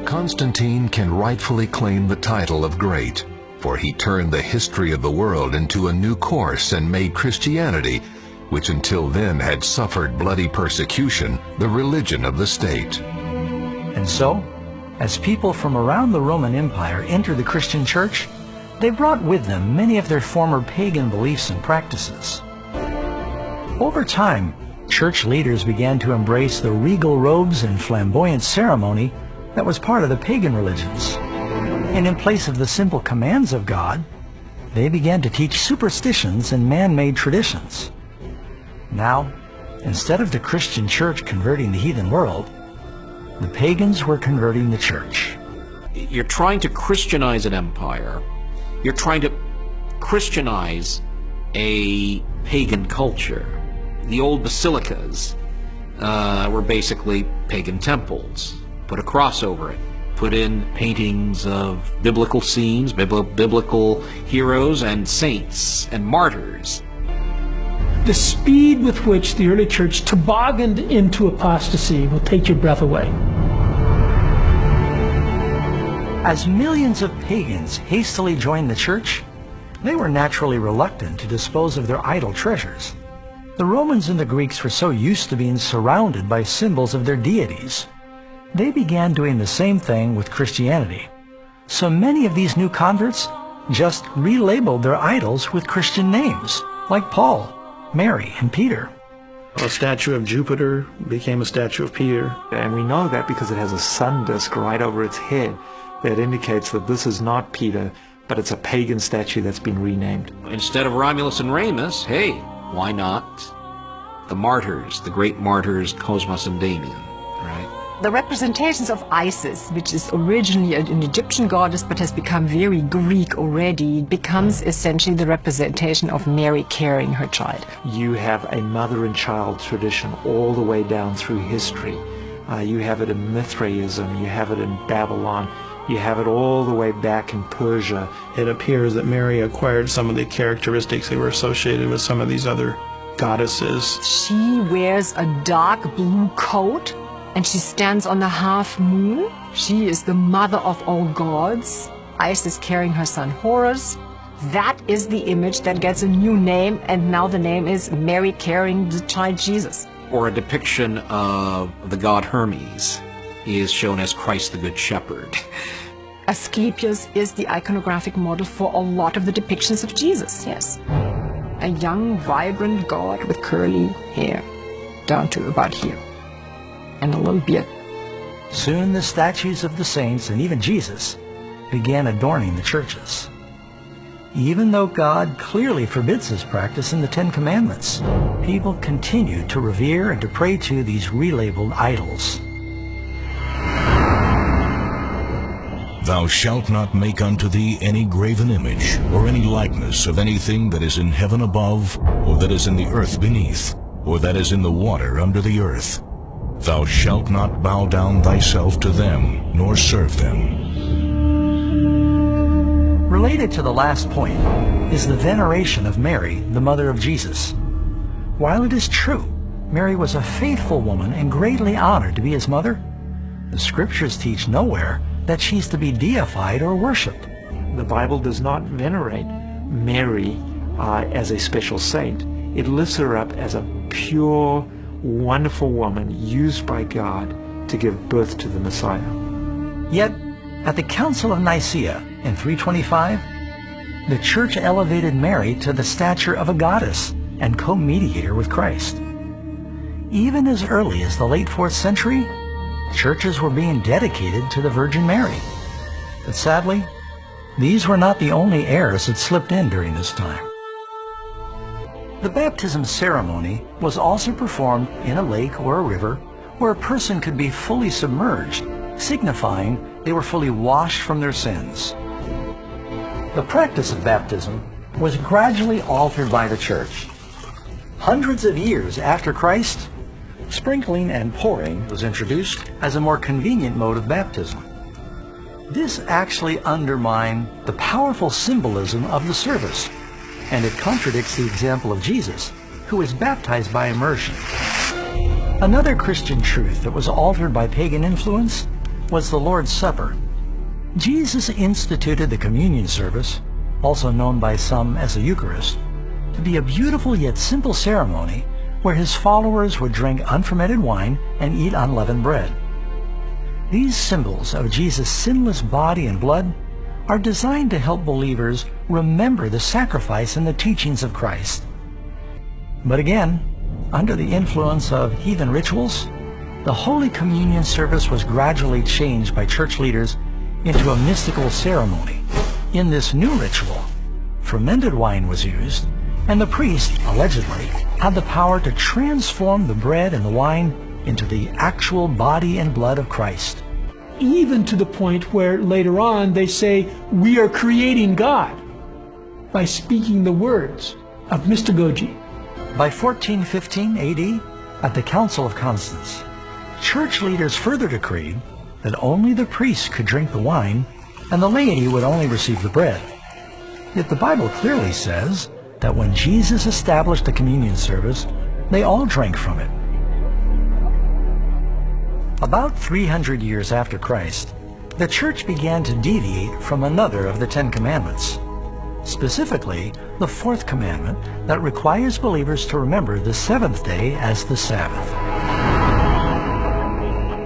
Constantine can rightfully claim the title of great, for he turned the history of the world into a new course and made Christianity, which until then had suffered bloody persecution, the religion of the state. And so, as people from around the Roman Empire entered the Christian church, they brought with them many of their former pagan beliefs and practices. Over time, church leaders began to embrace the regal robes and flamboyant ceremony that was part of the pagan religions. And in place of the simple commands of God, they began to teach superstitions and man-made traditions. Now, instead of the Christian church converting the heathen world, the pagans were converting the church. You're trying to Christianize an empire. You're trying to Christianize a pagan culture. The old basilicas were basically pagan temples. Put a cross over it. Put in paintings of biblical scenes, biblical heroes and saints and martyrs. The speed with which the early church tobogganed into apostasy will take your breath away. As millions of pagans hastily joined the church, they were naturally reluctant to dispose of their idol treasures. The Romans and the Greeks were so used to being surrounded by symbols of their deities. They began doing the same thing with Christianity. So many of these new converts just relabeled their idols with Christian names, like Paul, Mary, and Peter. A statue of Jupiter became a statue of Peter. And we know that because it has a sun disk right over its head that indicates that this is not Peter, but it's a pagan statue that's been renamed. Instead of Romulus and Remus, hey, why not the martyrs, the great martyrs Cosmas and Damian, right? The representations of Isis, which is originally an Egyptian goddess but has become very Greek already, becomes essentially the representation of Mary carrying her child. You have a mother and child tradition all the way down through history. You have it in Mithraism, you have it in Babylon, you have it all the way back in Persia. It appears that Mary acquired some of the characteristics that were associated with some of these other goddesses. She wears a dark blue coat and she stands on the half moon. She is the mother of all gods. Isis carrying her son Horus. That is the image that gets a new name, and now the name is Mary carrying the child Jesus. Or a depiction of the god Hermes is shown as Christ the Good Shepherd. Asclepius is the iconographic model for a lot of the depictions of Jesus, yes. A young, vibrant god with curly hair down to about here, and a little beard. Soon the statues of the saints and even Jesus began adorning the churches. Even though God clearly forbids this practice in the Ten Commandments, people continued to revere and to pray to these relabeled idols. Thou shalt not make unto thee any graven image, or any likeness of anything that is in heaven above, or that is in the earth beneath, or that is in the water under the earth. Thou shalt not bow down thyself to them, nor serve them. Related to the last point is the veneration of Mary, the mother of Jesus. While it is true, Mary was a faithful woman and greatly honored to be his mother, the scriptures teach nowhere that she's to be deified or worshipped. The Bible does not venerate Mary as a special saint. It lifts her up as a pure, wonderful woman used by God to give birth to the Messiah. Yet, at the Council of Nicaea in 325, the Church elevated Mary to the stature of a goddess and co-mediator with Christ. Even as early as the late 4th century, churches were being dedicated to the Virgin Mary. But sadly, these were not the only errors that slipped in during this time. The baptism ceremony was also performed in a lake or a river where a person could be fully submerged, signifying they were fully washed from their sins. The practice of baptism was gradually altered by the Church. Hundreds of years after Christ, sprinkling and pouring was introduced as a more convenient mode of baptism. This actually undermined the powerful symbolism of the service, and it contradicts the example of Jesus, who was baptized by immersion. Another Christian truth that was altered by pagan influence was the Lord's Supper. Jesus instituted the communion service, also known by some as the Eucharist, to be a beautiful yet simple ceremony where his followers would drink unfermented wine and eat unleavened bread. These symbols of Jesus' sinless body and blood are designed to help believers remember the sacrifice and the teachings of Christ. But again, under the influence of heathen rituals, the Holy Communion service was gradually changed by church leaders into a mystical ceremony. In this new ritual, fermented wine was used, and the priest, allegedly, had the power to transform the bread and the wine into the actual body and blood of Christ. Even to the point where later on they say, we are creating God by speaking the words of mystagogy. By 1415 AD, at the Council of Constance, church leaders further decreed that only the priests could drink the wine and the laity would only receive the bread. Yet the Bible clearly says that when Jesus established the communion service, they all drank from it. About 300 years after Christ, the church began to deviate from another of the 10 Commandments, specifically the 4th commandment that requires believers to remember the 7th day as the Sabbath.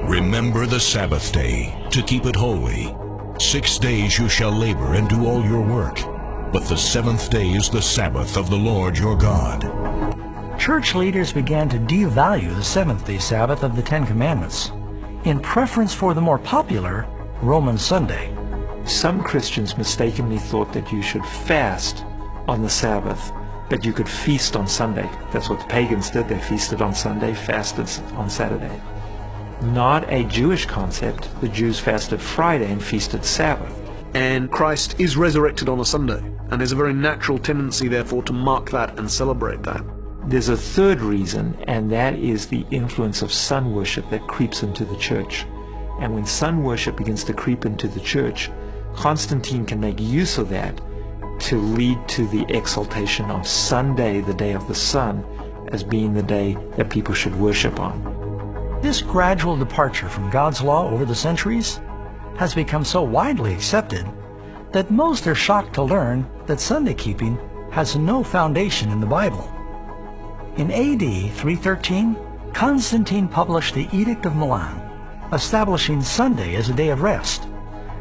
Remember the Sabbath day, to keep it holy. 6 days you shall labor and do all your work, but the 7th day is the Sabbath of the Lord your God. Church leaders began to devalue the 7th-day Sabbath of the 10 Commandments in preference for the more popular Roman Sunday. Some Christians mistakenly thought that you should fast on the Sabbath, but you could feast on Sunday. That's what the pagans did. They feasted on Sunday, fasted on Saturday. Not a Jewish concept. The Jews fasted Friday and feasted Sabbath. And Christ is resurrected on a Sunday, and there's a very natural tendency, therefore, to mark that and celebrate that. There's a third reason, and that is the influence of sun worship that creeps into the church. And when sun worship begins to creep into the church, Constantine can make use of that to lead to the exaltation of Sunday, the day of the sun, as being the day that people should worship on. This gradual departure from God's law over the centuries has become so widely accepted that most are shocked to learn that Sunday keeping has no foundation in the Bible. In AD 313, Constantine published the Edict of Milan, establishing Sunday as a day of rest.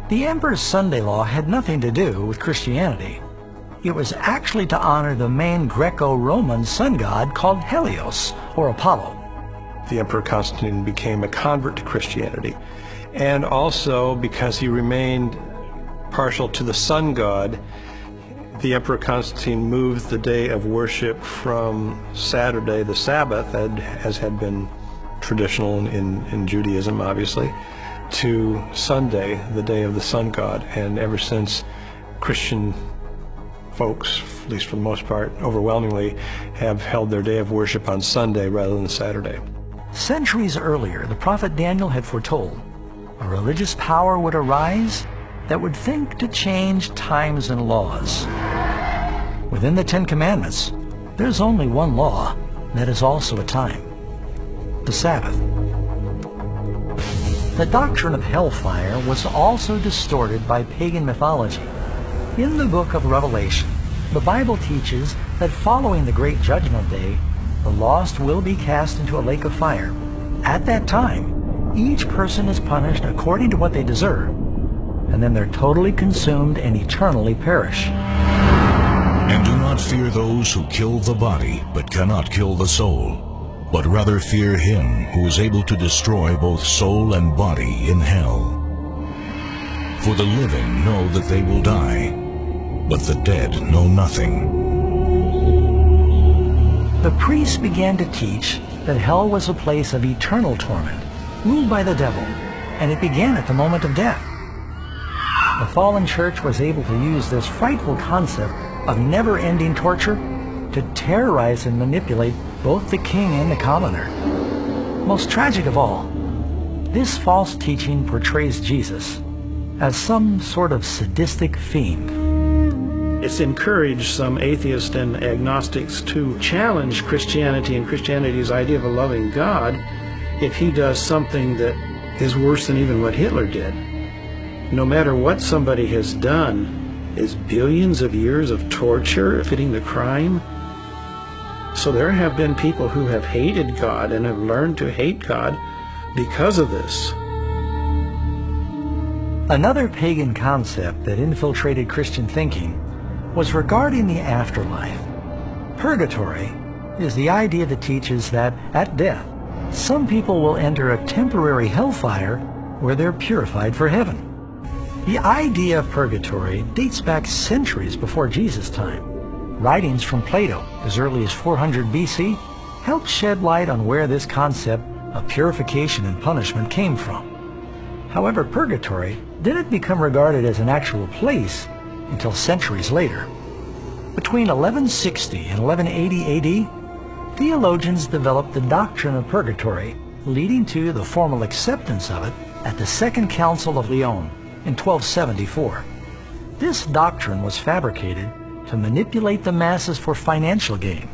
The emperor's Sunday law had nothing to do with Christianity. It was actually to honor the main Greco-Roman sun god called Helios, or Apollo. The Emperor Constantine became a convert to Christianity, and also because he remained partial to the sun god, the Emperor Constantine moved the day of worship from Saturday, the Sabbath, as had been traditional in Judaism, obviously, to Sunday, the day of the sun god. And ever since, Christian folks, at least for the most part, overwhelmingly, have held their day of worship on Sunday rather than Saturday. Centuries earlier, the prophet Daniel had foretold a religious power would arise that would think to change times and laws. Within the 10 Commandments, there's only one law that is also a time: the Sabbath. The doctrine of hellfire was also distorted by pagan mythology. In the book of Revelation, the Bible teaches that following the Great Judgment Day, the lost will be cast into a lake of fire. At that time, each person is punished according to what they deserve, and then they're totally consumed and eternally perish. And do not fear those who kill the body, but cannot kill the soul, but rather fear him who is able to destroy both soul and body in hell. For the living know that they will die, but the dead know nothing. The priests began to teach that hell was a place of eternal torment, ruled by the devil, and it began at the moment of death. The fallen church was able to use this frightful concept of never-ending torture to terrorize and manipulate both the king and the commoner. Most tragic of all, this false teaching portrays Jesus as some sort of sadistic fiend. It's encouraged some atheists and agnostics to challenge Christianity and Christianity's idea of a loving God if he does something that is worse than even what Hitler did. No matter what somebody has done, is billions of years of torture fitting the crime? So there have been people who have hated God and have learned to hate God because of this. Another pagan concept that infiltrated Christian thinking was regarding the afterlife. Purgatory is the idea that teaches that at death, some people will enter a temporary hellfire where they're purified for heaven. The idea of purgatory dates back centuries before Jesus' time. Writings from Plato, as early as 400 BC, helped shed light on where this concept of purification and punishment came from. However, purgatory didn't become regarded as an actual place until centuries later. Between 1160 and 1180 AD, theologians developed the doctrine of purgatory, leading to the formal acceptance of it at the Second Council of Lyon in 1274. This doctrine was fabricated to manipulate the masses for financial gain.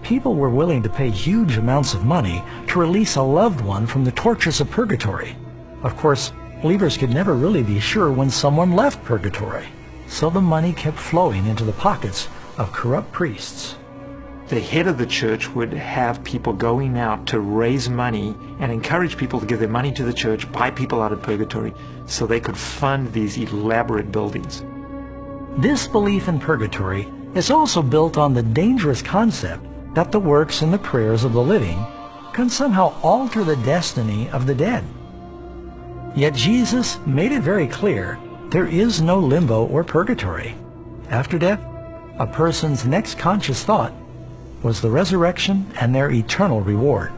People were willing to pay huge amounts of money to release a loved one from the tortures of purgatory. Of course, believers could never really be sure when someone left purgatory, so the money kept flowing into the pockets of corrupt priests. The head of the church would have people going out to raise money and encourage people to give their money to the church, buy people out of purgatory, so they could fund these elaborate buildings. This belief in purgatory is also built on the dangerous concept that the works and the prayers of the living can somehow alter the destiny of the dead. Yet Jesus made it very clear there is no limbo or purgatory. After death, a person's next conscious thought was the resurrection and their eternal reward.